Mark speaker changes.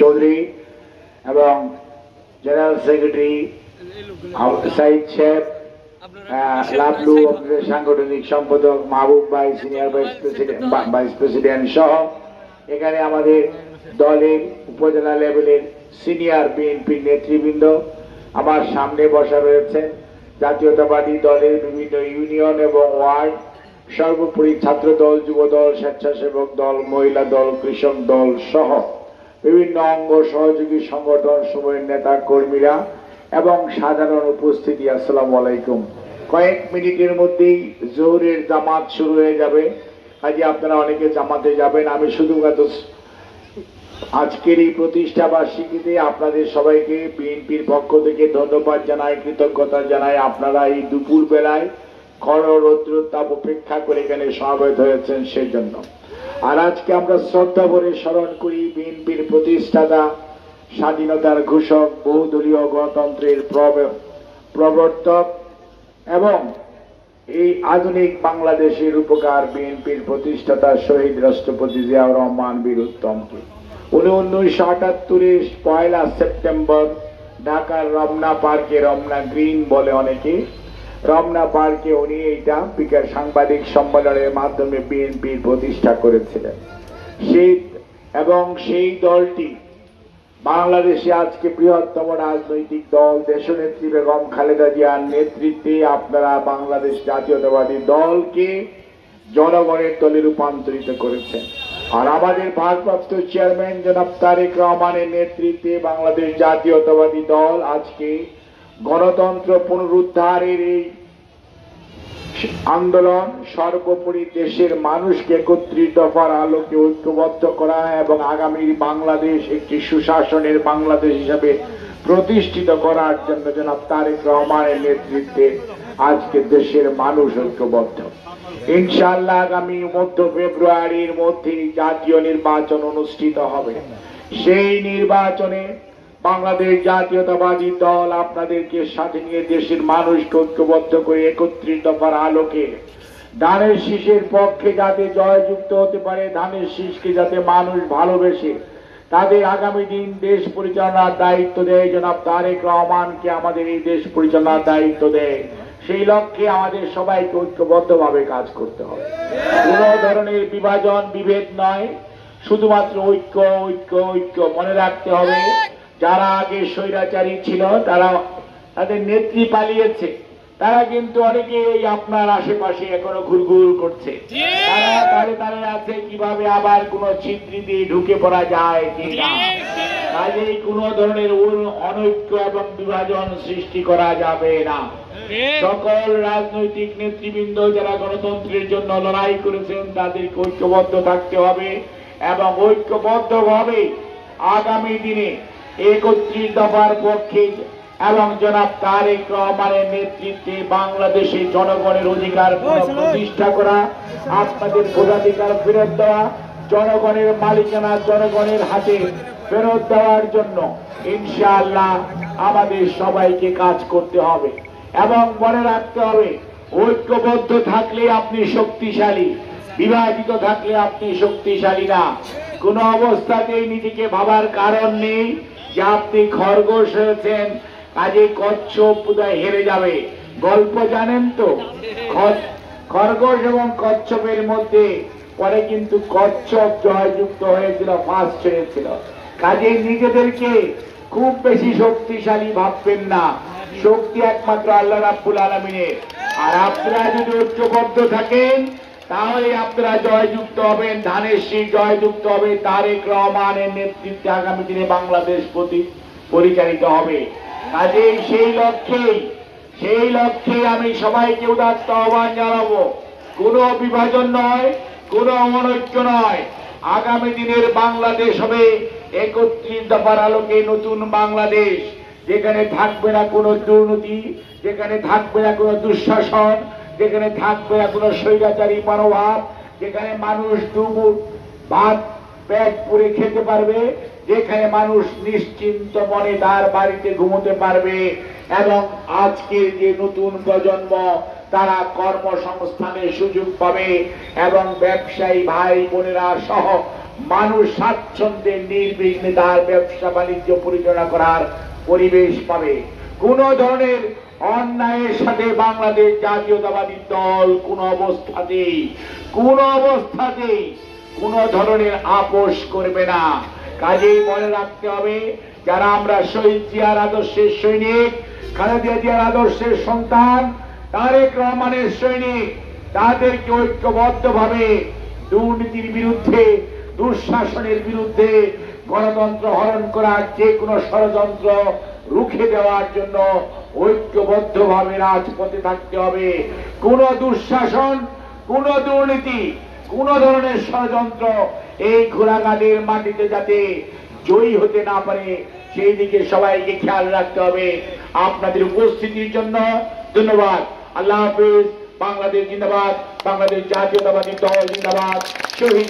Speaker 1: চৌধুরী এবং general secretary Saeed Sheikh, Lavlu সাংগঠনিক সম্পাদক মাহবুব ভাই, সিনিয়র ভাইস প্রেসিডেন্ট সহ এখানে আমাদের দলের উপজেলা লেভেলের সিনিয়র বিএনপির নেতৃবৃন্দ আমার সামনে বসা রয়েছে। জাতীয়তাবাদী দলের বিভিন্ন ইউনিয়ন এবং ওয়ার্ড, সর্বোপরি ছাত্র দল, যুব দল, স্বেচ্ছাসেবক দল, মহিলা দল, কৃষক দল সহ বিভিন্ন অঙ্গ সহযোগী সংগঠন সমূহের নেতা কর্মীরা এবং সাধারণ উপস্থিতি, আসসালামু আলাইকুম। কয়েক মিনিটের মধ্যেই জোহরের জামাত শুরু হয়ে যাবে, কাজে আপনারা অনেকে জামাতে যাবেন। আমি শুধুমাত্র আজকের এই প্রতিষ্ঠা বার্ষিকীতে আপনাদের সবাইকে বিএনপির পক্ষ থেকে ধন্যবাদ জানাই, কৃতজ্ঞতা জানাই। আপনারা এই দুপুর বেলায় খর রৌদ্রতাপ উপেক্ষা করে এখানে সমবেত হয়েছেন সেই জন্য। আর আজকে আমরা শ্রদ্ধা ভরে স্মরণ করি বিএনপির প্রতিষ্ঠাতা, স্বাধীনতার ঘোষক, বহুদলীয় গণতন্ত্রের প্রবর্তক এবং এই আধুনিক বাংলাদেশের উপকার বিএনপির প্রতিষ্ঠাতা শহীদ রাষ্ট্রপতি জিয়াউর রহমান বীর উত্তমকে। 1978 পয়লা সেপ্টেম্বর ঢাকার রমনা পার্কে, রমনা গ্রিন বলে অনেকে, রমনা পার্কে উনি এইটা বিকাশ সাংবাদিক সম্মেলনের মাধ্যমে বিএনপির প্রতিষ্ঠা করেছিলেন। সেই দলটি বাংলাদেশে আজকে বৃহত্তম রাজনৈতিক দল। দেশনেত্রী বেগম খালেদা জিয়ার নেতৃত্বে আপনারা বাংলাদেশ জাতীয়তাবাদী দলকে জনগণের দলে রূপান্তরিত করেছেন। আর আমাদের ভারপ্রাপ্ত চেয়ারম্যান জনাব তারেক রহমানের নেতৃত্বে বাংলাদেশ জাতীয়তাবাদী দল আজকে গণতন্ত্র পুনরুদ্ধারের এই আন্দোলন, সর্বোপরি দেশের মানুষকে 31 দফার আলোকে ঐক্যবদ্ধ করা এবং আগামীর বাংলাদেশ একটি সুশাসনের বাংলাদেশ হিসাবে প্রতিষ্ঠিত করার জন্য জনাব তারেক রহমানের নেতৃত্বে আজকে দেশের মানুষ ঐক্যবদ্ধ। ইনশাআল্লাহ আগামী মধ্য ফেব্রুয়ারির মধ্যে জাতীয় নির্বাচন অনুষ্ঠিত হবে। সেই নির্বাচনে বাংলাদেশ জাতীয়তাবাদী দল আপনাদেরকে সাথে নিয়ে দেশের মানুষকে ঐক্যবদ্ধ করে 31 দফার আলোকে ধানের শীষের পক্ষে যাতে জয়যুক্ত হতে পারে, ধানের শীষকে যাতে মানুষ ভালোবেসে তাদের আগামী দিন দেশ পরিচালনার দায়িত্ব দেয়, জনাব তারেক রহমানকে আমাদের এই দেশ পরিচালনার দায়িত্ব দেয়, সেই লক্ষ্যে আমাদের সবাইকে ঐক্যবদ্ধভাবে কাজ করতে হবে। কোন ধরনের বিভাজন বিভেদ নয়, শুধুমাত্র ঐক্য ঐক্য ঐক্য। মনে রাখতে হবে, যারা আগে স্বৈরাচারী ছিল, তাদের নেত্রী পালিয়েছে, তারা কিন্তু অনেকেই আপনার আশেপাশে এখনো ঘুরঘুর করছে। তারা আছে কিভাবে আবার কোন ছিদ্রি দিয়ে ঢুকে পড়া যায় কিনা। কাজেই কোন ধরনের অনৈক্য এবং বিভাজন সৃষ্টি করা যাবে না। সকল রাজনৈতিক নেতৃবৃন্দ যারা গণতন্ত্রের জন্য লড়াই করেছেন তাদেরকে ঐক্যবদ্ধ থাকতে হবে এবং ঐক্যবদ্ধভাবে আগামী দিনে 31 দফার পক্ষে এবং জনাব তারেক রহমানের নেতৃত্বে বাংলাদেশে জনগণের অধিকার প্রতিষ্ঠা করা, আপনাদের ভোটাধিকার ফেরত দেওয়া, জনগণের মালিকানা জনগণের হাতে ফেরত দেওয়ার জন্য ইনশাআল্লাহ আমাদের সবাইকে কাজ করতে হবে। এবং মনে রাখতে হবে, ঐক্যবদ্ধ থাকলে আপনি শক্তিশালী, বিভাজিত থাকলে আপনি শক্তিশালী না। কোন অবস্থাতেই নিজেকে ভাবার কারণ নেই যে আপনি খরগোশ হয়েছেন, কাজে কচ্ছপ বোধহয় হেরে যাবে। গল্প জানেন তো, খরগোশ এবং কচ্ছপের মধ্যে পরে কিন্তু কচ্ছপ জয়যুক্ত হয়েছিল, ফার্স্ট হয়েছিল। কাজে নিজেদেরকে খুব বেশি শক্তিশালী ভাববেন না, শক্তি একমাত্র আল্লাহ রাব্বুল আলামিনের। আর আপনারা যদি ঐক্যবদ্ধ থাকেন তাহলে আপনারা জয়যুক্ত হবেন, ধানের শীষ জয়যুক্ত হবে, তারেক রহমানের নেতৃত্বে আগামী দিনে বাংলাদেশ পরিচালিত হবে। কাজেই সেই লক্ষ্যে আমি সবাইকে উদাত্ত আহ্বান জানাবো, কোনো বিভাজন নয়, কোনো অনৈক্য নয়। আগামী দিনের বাংলাদেশ হবে 31 দফার আলোকে নতুন বাংলাদেশ, যেখানে থাকবে না কোনো দুর্নীতি, যেখানে থাকবে না কোনো দুঃশাসন, যেখানে থাকবে না কোনো স্বৈরাচারী মনোভাব, যেখানে মানুষ দুমুঠ ভাত পেট পুরে খেতে পারবে, যেখানে মানুষ নিশ্চিন্ত মনে তার বাড়িতে ঘুমোতে পারবে এবং আজকের যে নতুন প্রজন্ম তারা কর্মসংস্থানের সুযোগ পাবে এবং ব্যবসায়ী ভাই বোনেরা সহ মানুষ স্বাচ্ছন্দ্যে নির্বিঘ্নে তার ব্যবসা বাণিজ্য পরিচালনা করার পরিবেশ পাবে। কোন ধরনের অন্যায়ের সাথে বাংলাদেশ জাতীয়তাবাদী দল কোন অবস্থাতেই কোন ধরনের আপোষ করবে না। কাজেই মনে রাখতে হবে, যারা আমরা শহীদ জিয়ার আদর্শের সৈনিক, খালেদা জিয়ার আদর্শের সন্তান, তারেক রহমানের সৈনিক, তাদেরকে ঐক্যবদ্ধভাবে দুর্নীতির বিরুদ্ধে, দুঃশাসনের বিরুদ্ধে, গণতন্ত্র হরণ করার যে কোনো ষড়যন্ত্র রুখে দেওয়ার জন্য ঐক্যবদ্ধভাবে রাজপথে থাকতে হবে। কোন দুঃশাসন, কোন দুর্নীতি, কোন ধরনের ষড়যন্ত্র এই ঘোড়াঘাটের মাটিতে যাতে জয়ী হতে না পারে, সেই দিকে সবাইকে খেয়াল রাখতে হবে। আপনাদের উপস্থিতির জন্য ধন্যবাদ। আল্লাহ হাফেজ। বাংলাদেশ জিন্দাবাদ, বাংলাদেশ জাতীয়তাবাদী দল জিন্দাবাদ। শহীদ